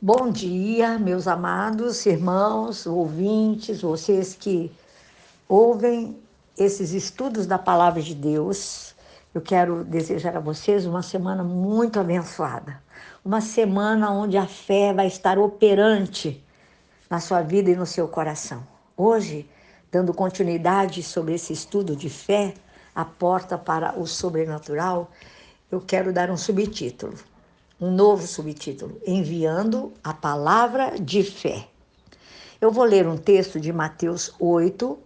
Bom dia, meus amados irmãos, ouvintes, vocês que ouvem esses estudos da Palavra de Deus. Eu quero desejar a vocês uma semana muito abençoada. Uma semana onde a fé vai estar operante na sua vida e no seu coração. Hoje, dando continuidade sobre esse estudo de fé, a porta para o sobrenatural, eu quero dar um subtítulo, um novo subtítulo, enviando a palavra de fé. Eu vou ler um texto de Mateus 8,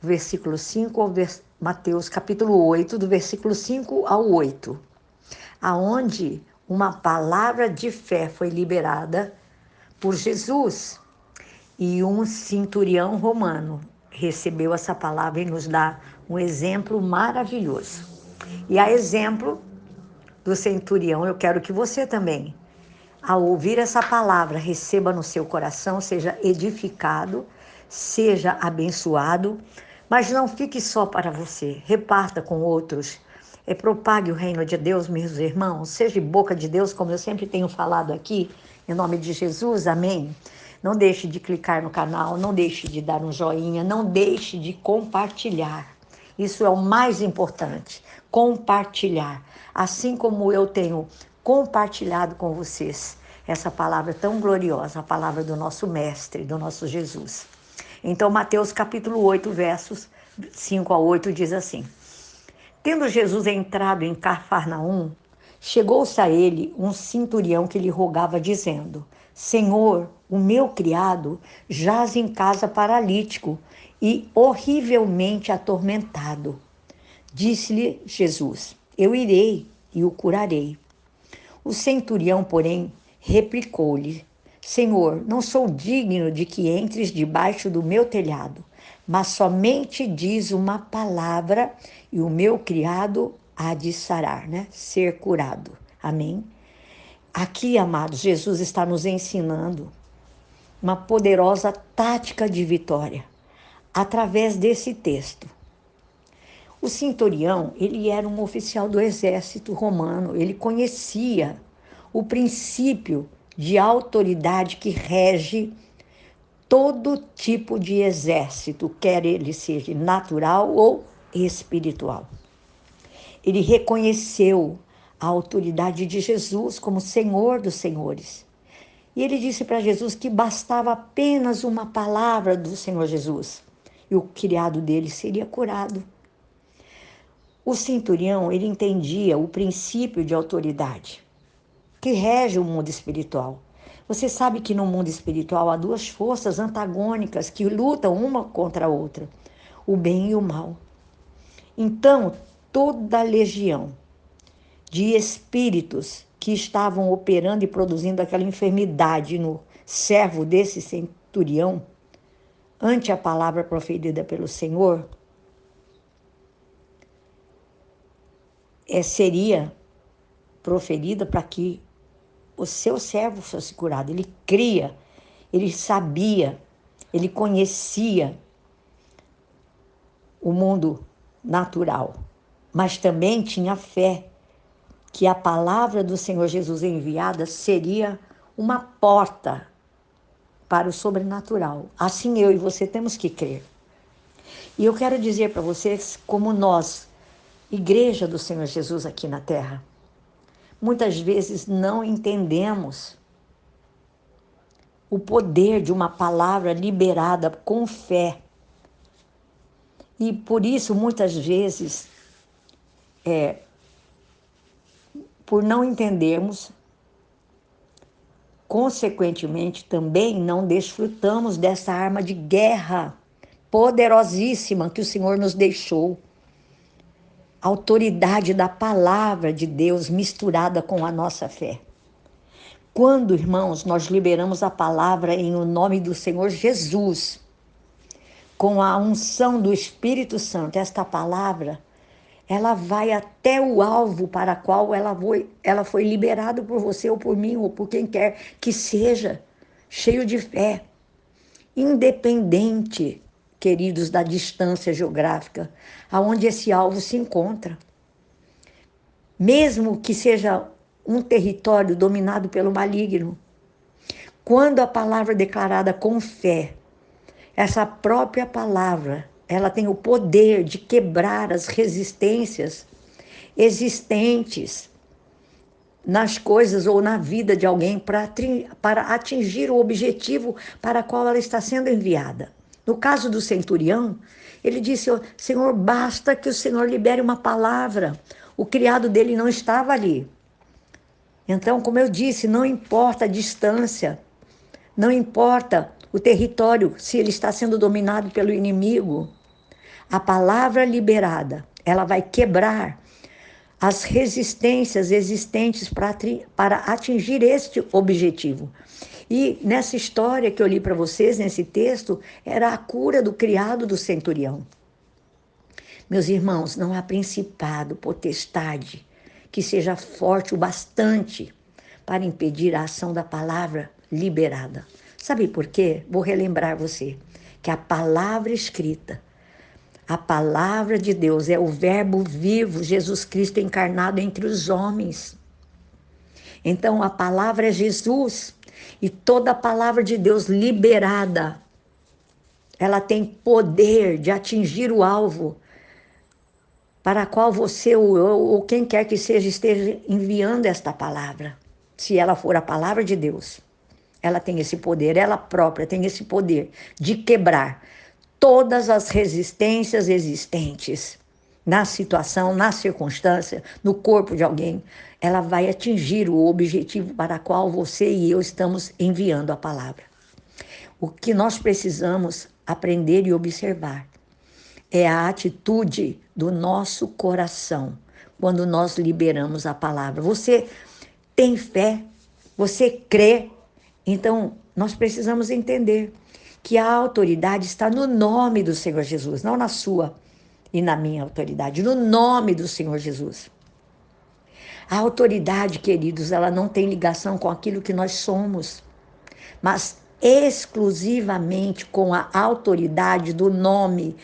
versículo 5 ao Mateus capítulo 8, do versículo 5 ao 8, aonde uma palavra de fé foi liberada por Jesus e um centurião romano recebeu essa palavra e nos dá um exemplo maravilhoso. E a exemplo do centurião, eu quero que você também, ao ouvir essa palavra, receba no seu coração, seja edificado, seja abençoado, mas não fique só para você, reparta com outros. Propague o reino de Deus, meus irmãos, seja boca de Deus, como eu sempre tenho falado aqui, em nome de Jesus, amém? Não deixe de clicar no canal, não deixe de dar um joinha, não deixe de compartilhar. Isso é o mais importante, compartilhar. Assim como eu tenho compartilhado com vocês essa palavra tão gloriosa, a palavra do nosso Mestre, do nosso Jesus. Então, Mateus capítulo 8, versos 5 a 8 diz assim: Tendo Jesus entrado em Cafarnaum, chegou-se a ele um centurião que lhe rogava, dizendo: Senhor, o meu criado jaz em casa paralítico e horrivelmente atormentado. Disse-lhe Jesus: Eu irei e o curarei. O centurião, porém, replicou-lhe: Senhor, não sou digno de que entres debaixo do meu telhado, mas somente diz uma palavra e o meu criado há de sarar, né? Ser curado. Amém? Aqui, amados, Jesus está nos ensinando uma poderosa tática de vitória através desse texto. O centurião, ele era um oficial do exército romano, ele conhecia o princípio de autoridade que rege todo tipo de exército, quer ele seja natural ou espiritual. Ele reconheceu a autoridade de Jesus como Senhor dos Senhores. E ele disse para Jesus que bastava apenas uma palavra do Senhor Jesus e o criado dele seria curado. O centurião, ele entendia o princípio de autoridade que rege o mundo espiritual. Você sabe que no mundo espiritual há duas forças antagônicas que lutam uma contra a outra, o bem e o mal. Então, toda a legião de espíritos que estavam operando e produzindo aquela enfermidade no servo desse centurião, ante a palavra proferida pelo Senhor, seria proferida para que o seu servo fosse curado. Ele cria, ele sabia, ele conhecia o mundo natural, mas também tinha fé que a palavra do Senhor Jesus enviada seria uma porta para o sobrenatural. Assim eu e você temos que crer. E eu quero dizer para vocês como nós, Igreja do Senhor Jesus aqui na Terra, muitas vezes não entendemos o poder de uma palavra liberada com fé. E por isso, muitas vezes, por não entendermos, consequentemente, também não desfrutamos dessa arma de guerra poderosíssima que o Senhor nos deixou. A autoridade da palavra de Deus misturada com a nossa fé. Quando, irmãos, nós liberamos a palavra em o nome do Senhor Jesus, com a unção do Espírito Santo, esta palavra, ela vai até o alvo para o qual ela foi liberada por você ou por mim ou por quem quer que seja, cheio de fé, independente, queridos, da distância geográfica, aonde esse alvo se encontra. Mesmo que seja um território dominado pelo maligno, Quando a palavra é declarada com fé, essa própria palavra, ela tem o poder de quebrar as resistências existentes nas coisas ou na vida de alguém para atingir o objetivo para qual ela está sendo enviada. No caso do centurião, ele disse: Senhor, basta que o Senhor libere uma palavra. O criado dele não estava ali. Então, como eu disse, não importa a distância, não importa o território, se ele está sendo dominado pelo inimigo, a palavra liberada, ela vai quebrar as resistências existentes para atingir este objetivo. E nessa história que eu li para vocês, nesse texto, era a cura do criado do centurião. Meus irmãos, não há principado, potestade, que seja forte o bastante para impedir a ação da palavra liberada. Sabe por quê? Vou relembrar você que a palavra escrita, a palavra de Deus é o verbo vivo, Jesus Cristo encarnado entre os homens. Então a palavra é Jesus e toda a palavra de Deus liberada, ela tem poder de atingir o alvo para a qual você ou quem quer que seja esteja enviando esta palavra. Se ela for a palavra de Deus, ela tem esse poder, ela própria tem esse poder de quebrar todas as resistências existentes na situação, na circunstância, no corpo de alguém. Ela vai atingir o objetivo para o qual você e eu estamos enviando a palavra. O que nós precisamos aprender e observar é a atitude do nosso coração quando nós liberamos a palavra. Você tem fé? Você crê? Então, nós precisamos entender que a autoridade está no nome do Senhor Jesus, não na sua e na minha autoridade, no nome do Senhor Jesus. A autoridade, queridos, ela não tem ligação com aquilo que nós somos, mas exclusivamente com a autoridade do nome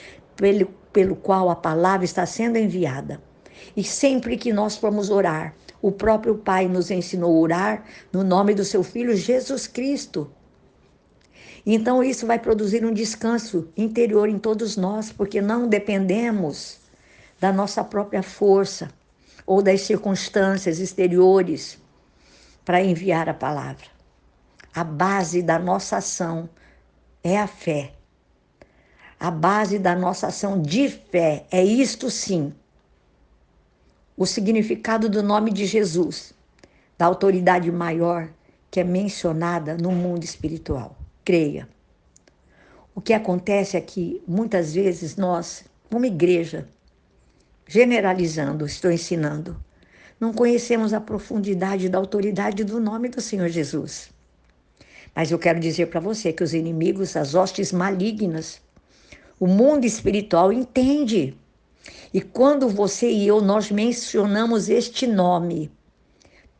pelo qual a palavra está sendo enviada. E sempre que nós formos orar, o próprio Pai nos ensinou a orar no nome do seu Filho Jesus Cristo. Então isso vai produzir um descanso interior em todos nós, porque não dependemos da nossa própria força ou das circunstâncias exteriores para enviar a palavra. A base da nossa ação é a fé. A base da nossa ação de fé é isto sim. O significado do nome de Jesus, da autoridade maior que é mencionada no mundo espiritual. Creia. O que acontece é que muitas vezes nós, uma igreja, generalizando, estou ensinando, não conhecemos a profundidade da autoridade do nome do Senhor Jesus. Mas eu quero dizer para você que os inimigos, as hostes malignas, o mundo espiritual entende. E quando você e eu, nós mencionamos este nome,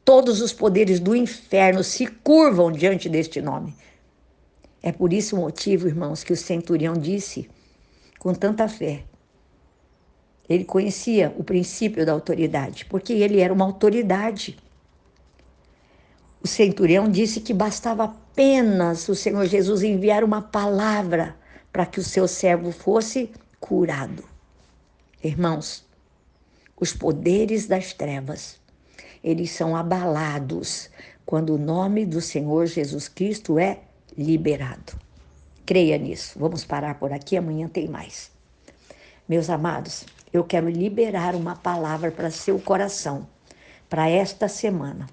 todos os poderes do inferno se curvam diante deste nome. É por isso o motivo, irmãos, que o centurião disse com tanta fé. Ele conhecia o princípio da autoridade, porque ele era uma autoridade. O centurião disse que bastava apenas o Senhor Jesus enviar uma palavra para que o seu servo fosse curado. Irmãos, os poderes das trevas, eles são abalados quando o nome do Senhor Jesus Cristo é liberado. Creia nisso. Vamos parar por aqui, amanhã tem mais. Meus amados, eu quero liberar uma palavra para seu coração, para esta semana.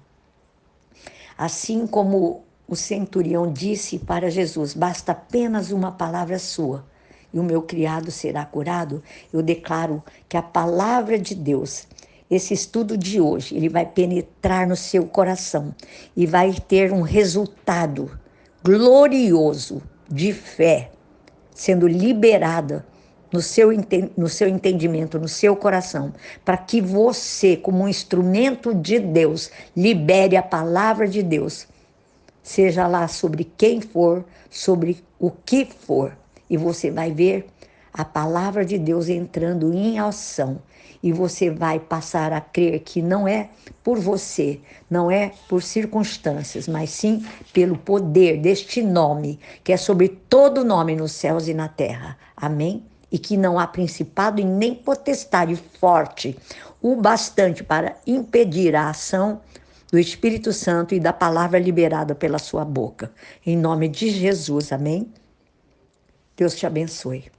Assim como o centurião disse para Jesus, basta apenas uma palavra sua e o meu criado será curado, eu declaro que a palavra de Deus, esse estudo de hoje, ele vai penetrar no seu coração e vai ter um resultado glorioso de fé, sendo liberada no seu entendimento, no seu coração, para que você, como um instrumento de Deus, libere a palavra de Deus, seja lá sobre quem for, sobre o que for, e você vai ver a palavra de Deus entrando em ação. E você vai passar a crer que não é por você, não é por circunstâncias, mas sim pelo poder deste nome, que é sobre todo nome nos céus e na terra. Amém? E que não há principado e nem potestade forte o bastante para impedir a ação do Espírito Santo e da palavra liberada pela sua boca. Em nome de Jesus, amém? Deus te abençoe.